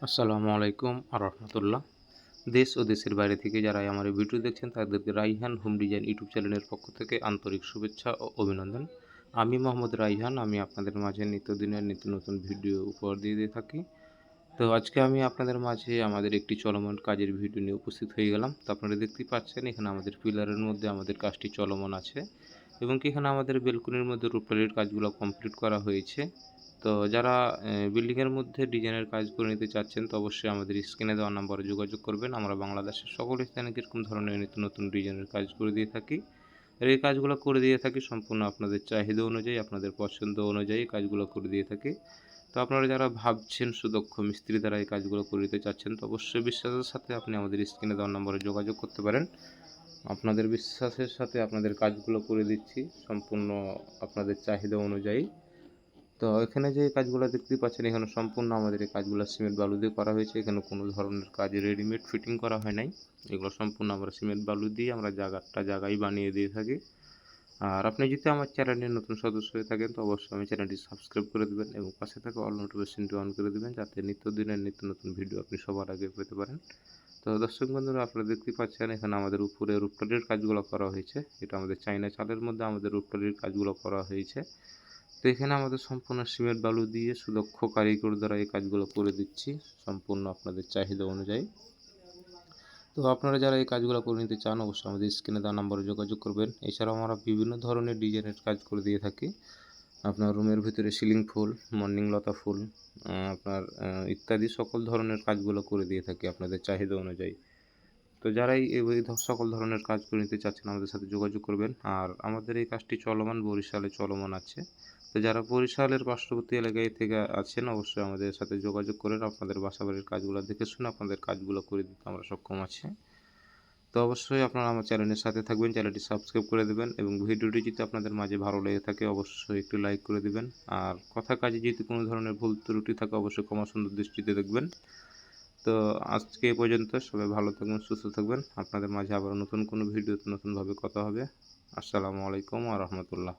আসসালামু আলাইকুম রহমতুল্লাহ। দেশ ও দেশের বাইরে থেকে যারা আমার এই ভিডিও দেখছেন তাদেরকে রাইহান হোম ডিজাইন ইউটিউব চ্যানেলের পক্ষ থেকে আন্তরিক শুভেচ্ছা ও অভিনন্দন। আমি মোহাম্মদ রাইহান, আমি আপনাদের মাঝে নিত্যদিনের নিত্য নতুন ভিডিও উপহার দিয়ে থাকি। তো আজকে আমি আপনাদের মাঝে আমাদের একটি চলমান কাজের ভিডিও নিয়ে উপস্থিত হয়ে গেলাম। তো আপনারা দেখতেই পাচ্ছেন এখানে আমাদের পিলারের মধ্যে আমাদের কাজটি চলমান আছে এবং কি এখানে আমাদের বেলকনির মধ্যে রূপটালির কাজগুলো কমপ্লিট করা হয়েছে। তো যারা বিল্ডিংয়ের মধ্যে ডিজাইনের কাজ করে নিতে চাচ্ছেন তো অবশ্যই আমাদের স্ক্রিনে দেওয়া নাম্বারে যোগাযোগ করবেন। আমরা বাংলাদেশের সকল স্থানে এরকম ধরনের নিত্য নতুন ডিজাইনের কাজ করে দিয়ে থাকি। আর এই কাজগুলো করে দিয়ে থাকি সম্পূর্ণ আপনাদের চাহিদা অনুযায়ী, আপনাদের পছন্দ অনুযায়ী কাজগুলো করে দিয়ে থাকি। তো আপনারা যারা ভাবছেন সুদক্ষ মিস্ত্রি দ্বারা এই কাজগুলো করে দিতে চাচ্ছেন তো অবশ্যই বিশ্বাসের সাথে আপনি আমাদের স্ক্রিনে দেওয়া নম্বরে যোগাযোগ করতে পারেন। আপনাদের বিশ্বাসের সাথে আপনাদের কাজগুলো করে দিচ্ছি সম্পূর্ণ আপনাদের চাহিদা অনুযায়ী। তো এখানে যে কাজগুলো দেখতেই পাচ্ছেন এখানে সম্পূর্ণ আমাদের এই কাজগুলো সিমেন্ট বালু দিয়ে করা হয়েছে। এখানে কোনো ধরনের কাজ রেডিমেড ফিটিং করা হয় নাই। এগুলো সম্পূর্ণ আমরা সিমেন্ট বালু দিয়ে আমরা জায়গায় বানিয়ে দিয়ে থাকি। আর আপনি যদি আমার চ্যানেলের নতুন সদস্য হয়ে থাকেন তো অবশ্যই আমি চ্যানেলটি সাবস্ক্রাইব করে দেবেন এবং পাশে থাকা অল নোটিফিকেশনটি অন করে দেবেন যাতে নিত্যদিনের নিত্য নতুন ভিডিও আপনি সবার আগে পেতে পারেন। তো দর্শক বন্ধুরা, আপনারা দেখতেই পাচ্ছেন এখানে আমাদের উপরে রূপটালির কাজগুলো করা হয়েছে। এটা আমাদের চাইনা চালের মধ্যে আমাদের রূপটালির কাজগুলো করা হয়েছে। তো এখানে আমাদের সম্পূর্ণ সিমেন্ট বালু দিয়ে সুদক্ষ কারিগর দ্বারা এই কাজগুলো করে দিচ্ছি সম্পূর্ণ আপনাদের চাহিদা অনুযায়ী। তো আপনারা যারা এই কাজগুলো করে নিতে চান অবশ্যই আমাদের স্ক্রিনে দেওয়া নাম্বারে যোগাযোগ করবেন। এছাড়াও আমরা বিভিন্ন ধরনের ডিজাইনের কাজ করে দিয়ে থাকি। আপনার রুমের ভিতরে সিলিং ফুল, মর্নিং লতা ফুল, আপনার ইত্যাদি সকল ধরনের কাজগুলো করে দিয়ে থাকি আপনাদের চাহিদা অনুযায়ী। তো যারাই এই সকল ধরনের কাজ করে নিতে চাচ্ছেন আমাদের সাথে যোগাযোগ করবেন। আর আমাদের এই কাজটি চলমান বরিশালে চলমান আছে। তো যারা বরিশালের পার্শ্ববর্তী এলাকায় থেকে আছেন অবশ্যই আমাদের সাথে যোগাযোগ করেন। আপনাদের বাসাবাড়ির কাজগুলো দেখে শুনে আপনাদের কাজগুলো করে দিতে আমরা সক্ষম আছি। তো অবশ্যই আপনারা আমার চ্যানেলের সাথে থাকবেন, চ্যানেলটি সাবস্ক্রাইব করে দেবেন এবং ভিডিওটি যদি আপনাদের মাঝে ভালো লেগে থাকে অবশ্যই একটু লাইক করে দিবেন। আর কথা কাজে যদি কোনো ধরনের ভুল ত্রুটি থাকে অবশ্যই ক্ষমা সুন্দর দৃষ্টিতে দেখবেন। তো আজকে এ পর্যন্ত। সবাই ভালো থাকবেন, সুস্থ থাকবেন। আপনাদের মাঝে আবার নতুন কোনো ভিডিওতে নতুনভাবে কথা হবে। আসসালামু আলাইকুম ওয়া রাহমাতুল্লাহ।